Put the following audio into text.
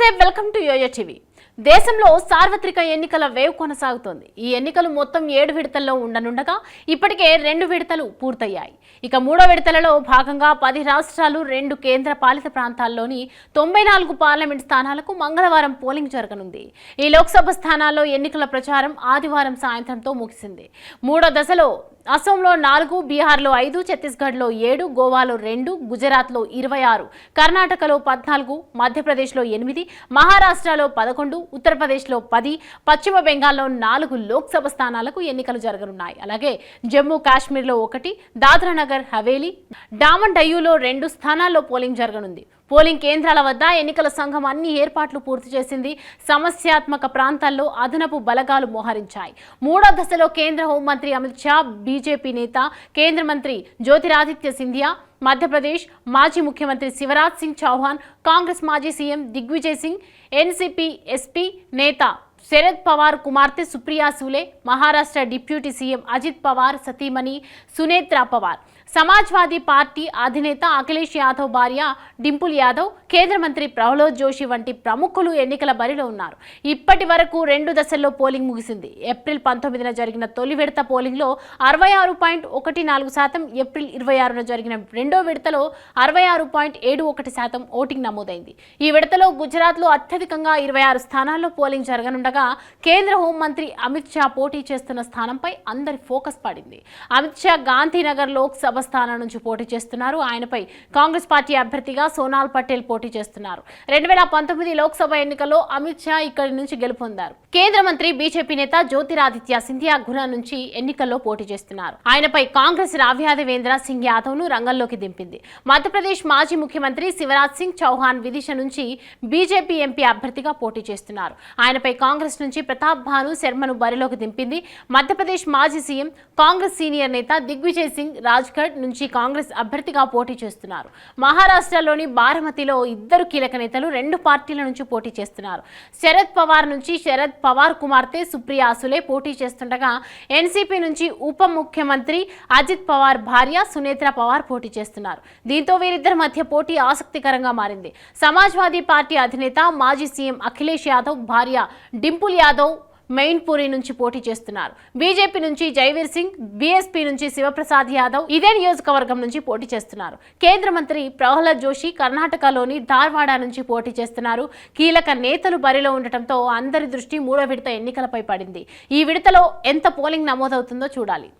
నమస్తే, welcome to yo-yo TV. దేశంలో సార్వత్రిక ఎన్నికల వేవ్ కొనసాగుతోంది. ఈ ఎన్నికలు మొత్తం 7 విడతల్లో ఉండనుండగా ఇప్పటికే 2 విడతలు పూర్తయ్యాయి. ఇక 3వ విడతలలో భాగంగా 10 రాష్ట్రాలు 2 కేంద్ర పాలిత ప్రాంతాల్లోని 94 పార్లమెంట్ స్థానాలకు మంగళవారం పోలింగ్ జరగనుంది. ఈ లోక్సభ స్థానాల్లో ఎన్నికల ప్రచారం ఆదివారం సాయంత్రంతో ముగిసింది. 3వ దశలో అసోంలో 4, బీహార్లో 5, ఛత్తీస్గఢ్లో 7, గోవాలో 2, గుజరాత్లో 26, కర్ణాటకలో 14, మధ్యప్రదేశ్లో 8, మహారాష్ట్రలో 11, ఉత్తరప్రదేశ్లో 10, పశ్చిమ బెంగాల్లో 4 లోక్సభ స్థానాలకు ఎన్నికలు జరగనున్నాయి. అలాగే జమ్మూ కాశ్మీర్లో 1, దాద్రా నగర్ హవేలీ, డామన్ డయ్యూలో 2 స్థానాల్లో పోలింగ్ జరగనుంది. పోలింగ్ కేంద్రాల వద్ద ఎన్నికల సంఘం అన్ని ఏర్పాట్లు పూర్తి చేసింది. సమస్యాత్మక ప్రాంతాల్లో అదనపు బలగాలు మోహరించాయి. 3వ దశలో కేంద్ర హోంమంత్రి అమిత్ షా, బీజేపీ నేత కేంద్ర మంత్రి జ్యోతిరాదిత్య సింధియా, మధ్యప్రదేశ్ మాజీ ముఖ్యమంత్రి శివరాజ్ సింగ్ చౌహాన్, కాంగ్రెస్ మాజీ CM Digvijay Singh, NCP SP నేత శరద్ పవార్ కుమార్తె సుప్రియా సూలే, మహారాష్ట్ర డిప్యూటీ సీఎం అజిత్ పవార్ సతీమణి సునేత్రా పవార్, సమాజ్వాదీ పార్టీ అధినేత అఖిలేష్ యాదవ్ భార్య డింపుల్ యాదవ్, కేంద్ర మంత్రి ప్రహ్లాద్ జోషి వంటి ప్రముఖులు ఎన్నికల బరిలో ఉన్నారు. ఇప్పటి వరకు 2 దశల్లో పోలింగ్ ముగిసింది. ఏప్రిల్ 19న జరిగిన తొలి విడత పోలింగ్లో 66.14%, ఏప్రిల్ 26న జరిగిన రెండో విడతలో 66.71% ఓటింగ్ నమోదైంది. ఈ విడతలో గుజరాత్లో అత్యధికంగా 26 స్థానాల్లో పోలింగ్ జరగనుండగా కేంద్ర హోంమంత్రి అమిత్ షా పోటీ చేస్తున్న స్థానంపై అందరి ఫోకస్ పడింది. అమిత్ షా గాంధీనగర్ లోక్సభ స్థానం నుంచి పోటీ చేస్తున్నారు. ఆయనపై కాంగ్రెస్ పార్టీ అభ్యర్థిగా సోనాల్ పటేల్ పోటీ చేస్తున్నారు. 2019 లోక్సభ ఎన్నికల్లో అమిత్ షా ఇక్కడి నుంచి గెలుపొందారు. కేంద్ర మంత్రి బీజేపీ నేత జ్యోతిరాదిత్య సింధియా గుణ నుంచి ఎన్నికల్లో పోటీ చేస్తున్నారు. ఆయనపై కాంగ్రెస్ రావ్యాదేవేంద్ర సింగ్ యాదవ్ ను రంగంలోకి దింపింది. మధ్యప్రదేశ్ మాజీ ముఖ్యమంత్రి శివరాజ్ సింగ్ చౌహాన్ విదిశ నుంచి బీజేపీ ఎంపీ అభ్యర్థిగా పోటీ చేస్తున్నారు. ఆయనపై కాంగ్రెస్ నుంచి ప్రతాప్ భాను శర్మను బరిలోకి దింపింది. మధ్యప్రదేశ్ మాజీ సీఎం, కాంగ్రెస్ సీనియర్ నేత దిగ్విజయ్ సింగ్ రాజ్గఢ్ నుంచి కాంగ్రెస్ అభ్యర్థిగా పోటీ చేస్తున్నారు. మహారాష్ట్రలోని బారామతిలో 2 కీలక నేతలు 2 పార్టీల నుంచి పోటీ చేస్తున్నారు. శరద్ పవార్ నుంచి శరద్ పవార్ కుమార్తె సుప్రియా సులే పోటీ చేస్తుండగా ఎన్సీపీ నుంచి ఉప ముఖ్యమంత్రి అజిత్ పవార్ భార్య సునేత్రా పవార్ పోటీ చేస్తున్నారు. దీంతో వీరిద్దరి మధ్య పోటీ ఆసక్తికరంగా మారింది. సమాజ్వాదీ పార్టీ అధినేత మాజీ సీఎం అఖిలేష్ యాదవ్ భార్య డింపుల్ యాదవ్ మెయిన్పూరి నుంచి పోటీ చేస్తున్నారు. బీజేపీ నుంచి జైవీర్ సింగ్, బీఎస్పీ నుంచి శివప్రసాద్ యాదవ్ ఇదే నియోజకవర్గం నుంచి పోటీ చేస్తున్నారు. కేంద్ర మంత్రి ప్రహ్లాద్ జోషి కర్ణాటకలోని ధార్వాడ నుంచి పోటీ చేస్తున్నారు. కీలక నేతలు బరిలో ఉండటంతో అందరి దృష్టి 3వ విడత ఎన్నికలపై పడింది. ఈ విడతలో ఎంత పోలింగ్ నమోదవుతుందో చూడాలి.